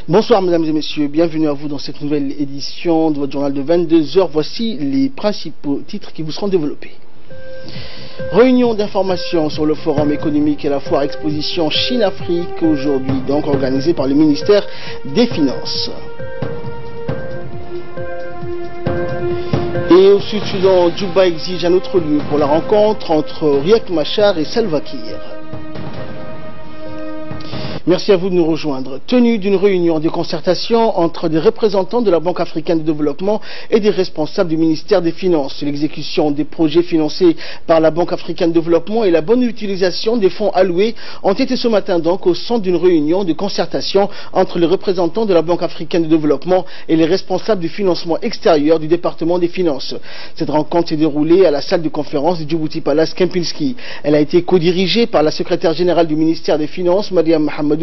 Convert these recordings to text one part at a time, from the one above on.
Bonsoir mesdames et messieurs, bienvenue à vous dans cette nouvelle édition de votre journal de 22h. Voici les principaux titres qui vous seront développés. Réunion d'information sur le forum économique et la foire exposition Chine-Afrique aujourd'hui, donc organisée par le ministère des Finances. Et au Sud-Soudan, Djouba exige un autre lieu pour la rencontre entre Riek Machar et Salva Kiir. Merci à vous de nous rejoindre. Tenue d'une réunion de concertation entre des représentants de la Banque africaine de développement et des responsables du ministère des Finances. L'exécution des projets financés par la Banque africaine de développement et la bonne utilisation des fonds alloués ont été ce matin donc au centre d'une réunion de concertation entre les représentants de la Banque africaine de développement et les responsables du financement extérieur du département des Finances. Cette rencontre s'est déroulée à la salle de conférence du Djibouti Palace Kempinski. Elle a été co-dirigée par la secrétaire générale du ministère des Finances, Mariam Mohamedou,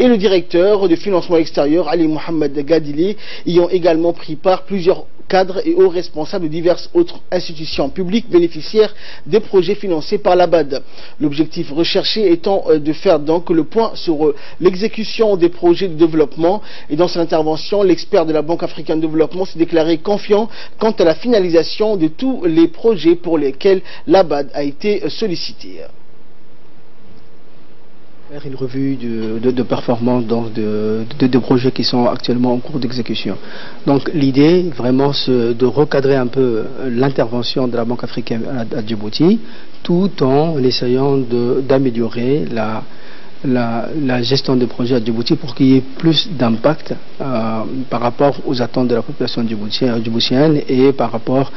et le directeur du financement extérieur, Ali Mohamed Gadili, y ont également pris part plusieurs cadres et hauts responsables de diverses autres institutions publiques bénéficiaires des projets financés par la BAD. L'objectif recherché étant de faire donc le point sur l'exécution des projets de développement. Et dans son intervention, l'expert de la Banque africaine de développement s'est déclaré confiant quant à la finalisation de tous les projets pour lesquels la BAD a été sollicitée. Faire une revue de performance de projets qui sont actuellement en cours d'exécution. Donc l'idée vraiment c'est de recadrer un peu l'intervention de la Banque africaine à Djibouti, tout en essayant d'améliorer la gestion des projets à Djibouti pour qu'il y ait plus d'impact par rapport aux attentes de la population djiboutienne et par rapport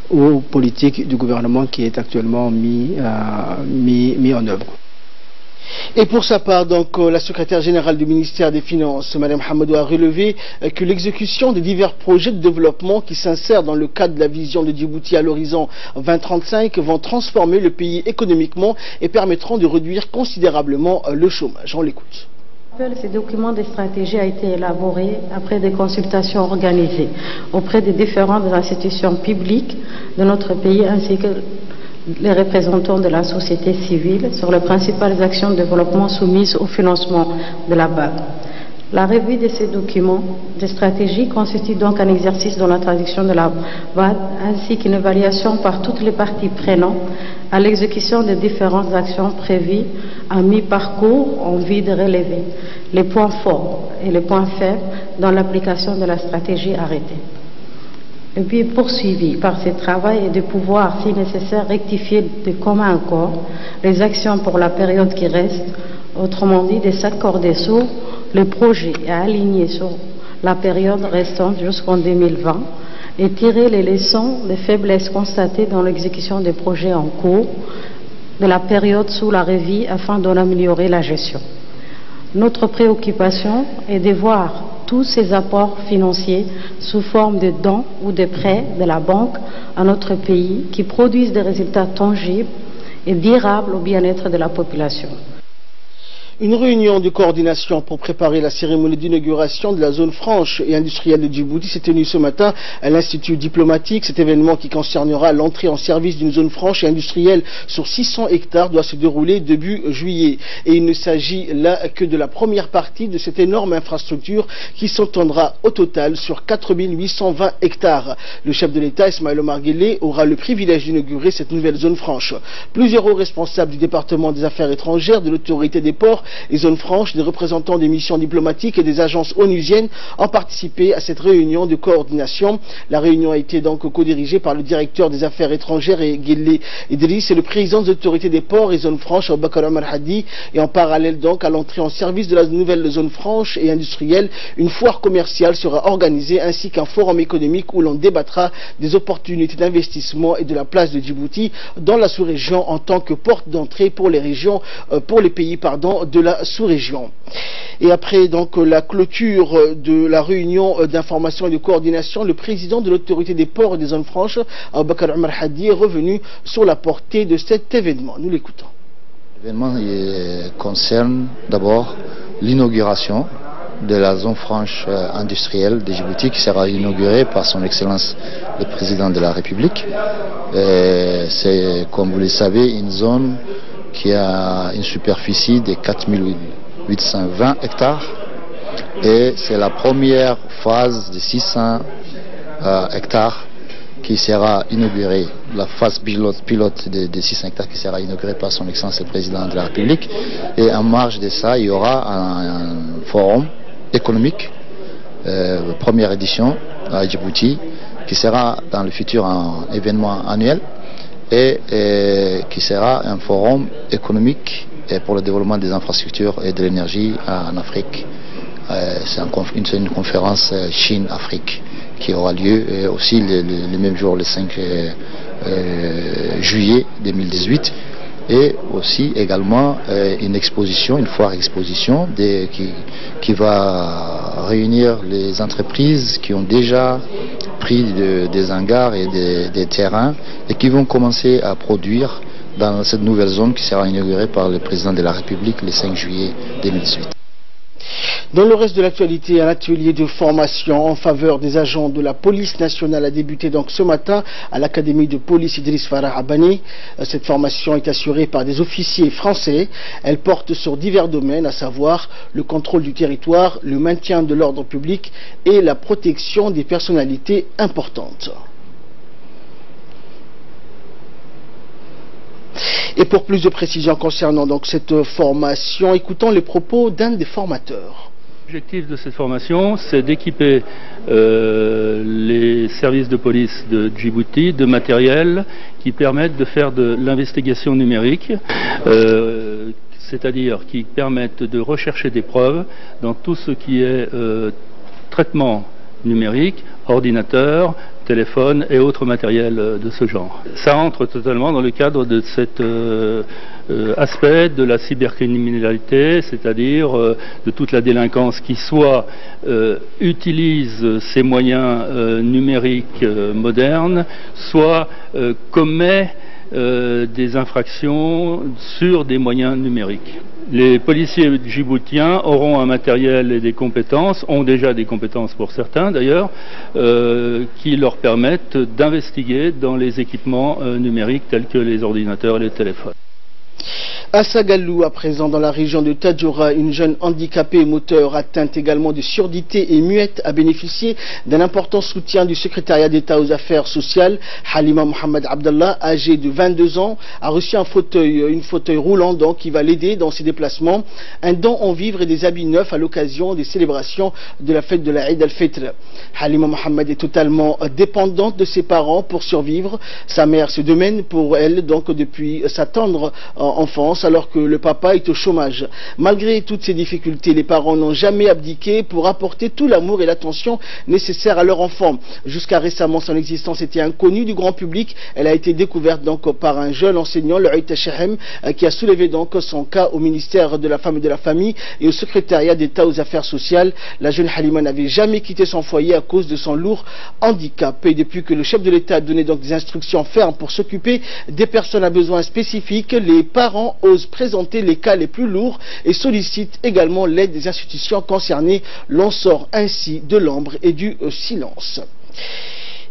aux politiques du gouvernement qui est actuellement mis en œuvre. Et pour sa part, donc, la secrétaire générale du ministère des Finances, Mme Hamadou, a relevé que l'exécution de divers projets de développement qui s'insèrent dans le cadre de la vision de Djibouti à l'horizon 2035 vont transformer le pays économiquement et permettront de réduire considérablement le chômage. On l'écoute. Ce document de stratégie a été élaboré après des consultations organisées auprès des différentes institutions publiques de notre pays ainsi que les représentants de la société civile sur les principales actions de développement soumises au financement de la BAD. La revue de ces documents de stratégie constitue donc un exercice dans la traduction de la BAD ainsi qu'une évaluation par toutes les parties prenantes à l'exécution des différentes actions prévues à mi-parcours en vue de relever les points forts et les points faibles dans l'application de la stratégie arrêtée. Et puis poursuivi par ce travail et de pouvoir, si nécessaire, rectifier de commun accord les actions pour la période qui reste, autrement dit, de s'accorder sur le projet et aligner sur la période restante jusqu'en 2020 et tirer les leçons des faiblesses constatées dans l'exécution des projets en cours de la période sous la revue afin d'en améliorer la gestion. Notre préoccupation est de voir tous ces apports financiers sous forme de dons ou de prêts de la banque à notre pays qui produisent des résultats tangibles et durables au bien-être de la population. Une réunion de coordination pour préparer la cérémonie d'inauguration de la zone franche et industrielle de Djibouti s'est tenue ce matin à l'Institut diplomatique. Cet événement qui concernera l'entrée en service d'une zone franche et industrielle sur 600 hectares doit se dérouler début juillet. Et il ne s'agit là que de la première partie de cette énorme infrastructure qui s'étendra au total sur 4820 hectares. Le chef de l'État, Ismaël Omar Guelleh, aura le privilège d'inaugurer cette nouvelle zone franche. Plusieurs hauts responsables du département des affaires étrangères, de l'autorité des ports, les zones franches, des représentants des missions diplomatiques et des agences onusiennes ont participé à cette réunion de coordination. La réunion a été donc co-dirigée par le directeur des affaires étrangères et Guelleh Idriss et le président des autorités des ports et zones franches, Aboubakar Omar Hadi. Et en parallèle donc à l'entrée en service de la nouvelle zone franche et industrielle, une foire commerciale sera organisée ainsi qu'un forum économique où l'on débattra des opportunités d'investissement et de la place de Djibouti dans la sous-région en tant que porte d'entrée pour les régions, pour les pays de la sous-région. Et après donc la clôture de la réunion d'information et de coordination, le président de l'autorité des ports et des zones franches, Aboubakar Omar Hadi, est revenu sur la portée de cet événement. Nous l'écoutons. L'événement concerne d'abord l'inauguration de la zone franche industrielle de Djibouti qui sera inaugurée par son Excellence le Président de la République. C'est, comme vous le savez, une zone qui a une superficie de 4820 hectares Et c'est la première phase de 600 hectares qui sera inaugurée, la phase pilote de 600 hectares qui sera inaugurée par son Excellence le Président de la République. Et en marge de ça, il y aura un forum économique, première édition à Djibouti, qui sera dans le futur un événement annuel et qui sera un forum économique pour le développement des infrastructures et de l'énergie en Afrique. C'est une conférence Chine-Afrique qui aura lieu aussi le même jour, le 5 juillet 2018. Et aussi également une exposition, une foire exposition qui va réunir les entreprises qui ont déjà pris des hangars et des terrains et qui vont commencer à produire dans cette nouvelle zone qui sera inaugurée par le Président de la République le 5 juillet 2018. Dans le reste de l'actualité, un atelier de formation en faveur des agents de la police nationale a débuté donc ce matin à l'académie de police Idriss Farah à Bani. Cette formation est assurée par des officiers français. Elle porte sur divers domaines, à savoir le contrôle du territoire, le maintien de l'ordre public et la protection des personnalités importantes. Et pour plus de précisions concernant donc cette formation, écoutons les propos d'un des formateurs. L'objectif de cette formation, c'est d'équiper les services de police de Djibouti de matériel qui permettent de faire de l'investigation numérique, c'est-à-dire qui permettent de rechercher des preuves dans tout ce qui est traitement numérique, ordinateur, téléphone et autres matériels de ce genre. Ça entre totalement dans le cadre de cet aspect de la cybercriminalité, c'est-à-dire de toute la délinquance qui soit utilise ces moyens numériques modernes, soit commet des infractions sur des moyens numériques. Les policiers djiboutiens auront un matériel et des compétences, ont déjà des compétences pour certains d'ailleurs, qui leur permettent d'investiguer dans les équipements numériques tels que les ordinateurs et les téléphones. À Sagalou, à présent dans la région de Tadjoura, une jeune handicapée moteur atteinte également de surdité et muette a bénéficié d'un important soutien du secrétariat d'État aux affaires sociales. Halima Mohamed Abdallah, âgée de 22 ans, a reçu un fauteuil roulant donc, qui va l'aider dans ses déplacements, un don en vivres et des habits neufs à l'occasion des célébrations de la fête de la Eid al-Fitr. Halima Mohamed est totalement dépendante de ses parents pour survivre. Sa mère se démène pour elle donc depuis sa tendre enfance, alors que le papa est au chômage. Malgré toutes ces difficultés, les parents n'ont jamais abdiqué pour apporter tout l'amour et l'attention nécessaires à leur enfant. Jusqu'à récemment, son existence était inconnue du grand public. Elle a été découverte donc par un jeune enseignant, le Aïta Shahem, qui a soulevé donc son cas au ministère de la Femme et de la Famille et au secrétariat d'État aux affaires sociales. La jeune Halima n'avait jamais quitté son foyer à cause de son lourd handicap. Et depuis que le chef de l'État a donné donc des instructions fermes pour s'occuper des personnes à besoins spécifiques, les parents osent présenter les cas les plus lourds et sollicitent également l'aide des institutions concernées. L'on sort ainsi de l'ombre et du silence.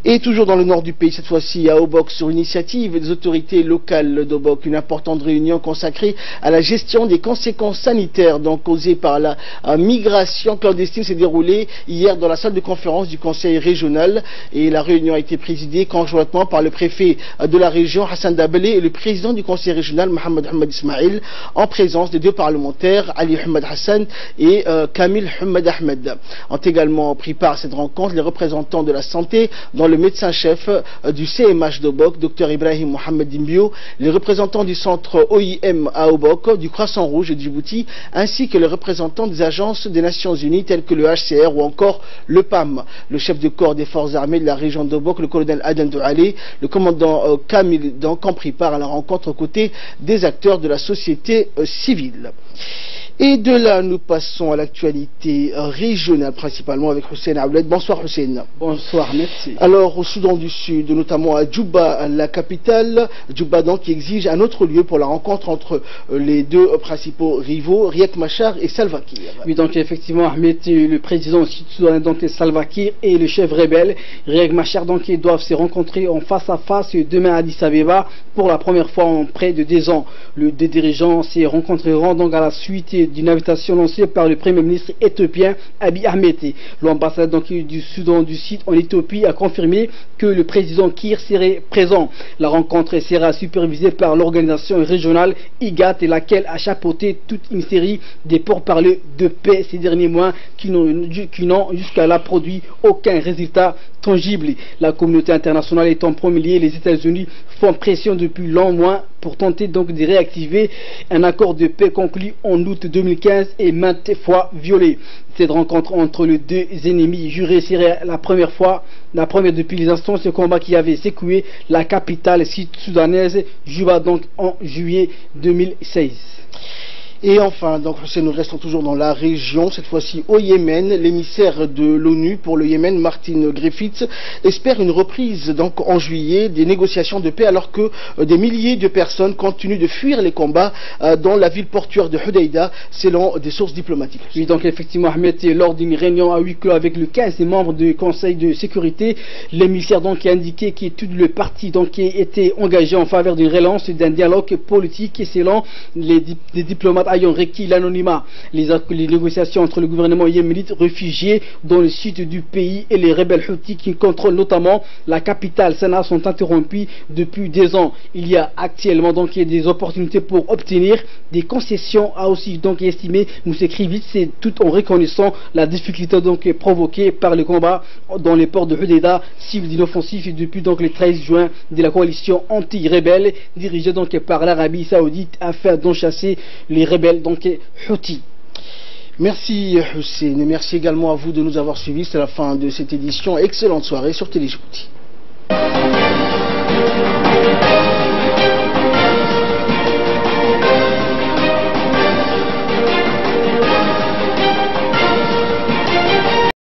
Et toujours dans le nord du pays, cette fois-ci à Obok, sur initiative des autorités locales d'Obok, une importante réunion consacrée à la gestion des conséquences sanitaires donc causées par la migration clandestine s'est déroulée hier dans la salle de conférence du conseil régional. Et la réunion a été présidée conjointement par le préfet de la région, Hassan Dabelé, et le président du conseil régional, Mohamed Ahmed Ismail, en présence des deux parlementaires, Ali Ahmed Hassan et Kamil Ahmed Ahmed. Ont également pris part à cette rencontre les représentants de la santé, dont le médecin-chef du CMH d'Obok, Dr Ibrahim Mohamed Dimbio, les représentants du centre OIM à Obok, du Croissant Rouge de Djibouti, ainsi que les représentants des agences des Nations Unies telles que le HCR ou encore le PAM. Le chef de corps des forces armées de la région d'Obok, le colonel Aden Doualé, le commandant Kamil donc ont pris part à la rencontre aux côtés des acteurs de la société civile. Et de là, nous passons à l'actualité régionale, principalement avec Hussein Aoulet. Bonsoir Hussein. Bonsoir, merci. Alors, au Soudan du Sud, notamment à Djouba, la capitale, Djouba donc qui exige un autre lieu pour la rencontre entre les deux principaux rivaux, Riek Machar et Salva Kiir. Oui, donc effectivement, Ahmed, le président soudanais, donc Salva Kiir et le chef rebelle, Riek Machar, donc ils doivent se rencontrer en face à face demain à Addis Abeba pour la première fois en près de 10 ans. Les deux dirigeants se rencontreront donc à la suite d'une invitation lancée par le Premier ministre éthiopien Abiy Ahmed. L'ambassade du Soudan du Sud en Éthiopie a confirmé que le président Kiir serait présent. La rencontre sera supervisée par l'organisation régionale IGAD, laquelle a chapeauté toute une série de pourparlers de paix ces derniers mois qui n'ont jusqu'à là produit aucun résultat tangible. La communauté internationale est en premier lieu. Les États-Unis font pression depuis longs mois pour tenter donc de réactiver un accord de paix conclu en août 2015 et maintes fois violé. Cette rencontre entre les deux ennemis jurés serait la première depuis les instants de combat qui avait secoué la capitale sud-soudanaise, Juba, donc en juillet 2016. Et enfin, donc, nous restons toujours dans la région, cette fois-ci au Yémen. L'émissaire de l'ONU pour le Yémen, Martin Griffiths, espère une reprise donc en juillet des négociations de paix alors que des milliers de personnes continuent de fuir les combats dans la ville portuaire de Hodeïda, selon des sources diplomatiques. Oui, donc effectivement, Ahmed, lors d'une réunion à huis clos avec le 15 membres du Conseil de sécurité, l'émissaire donc a indiqué que tout le parti donc était engagé en faveur d'une relance d'un dialogue politique et selon les diplomates ayant requis l'anonymat. Les négociations entre le gouvernement yéménite réfugié dans le sud du pays et les rebelles Houthis qui contrôlent notamment la capitale Sanaa sont interrompues depuis des ans. Il y a actuellement donc des opportunités pour obtenir des concessions, a aussi donc estimé Moussa Krivitz, c'est tout en reconnaissant la difficulté donc provoquée par le combat dans les ports de Hodeïda, cible d'une offensive depuis donc le 13 juin de la coalition anti-rebelle dirigée donc par l'Arabie Saoudite afin d'enchasser les rebelles donc Houthis. Merci Hussein et merci également à vous de nous avoir suivis. C'est la fin de cette édition. Excellente soirée sur Télé Djibouti.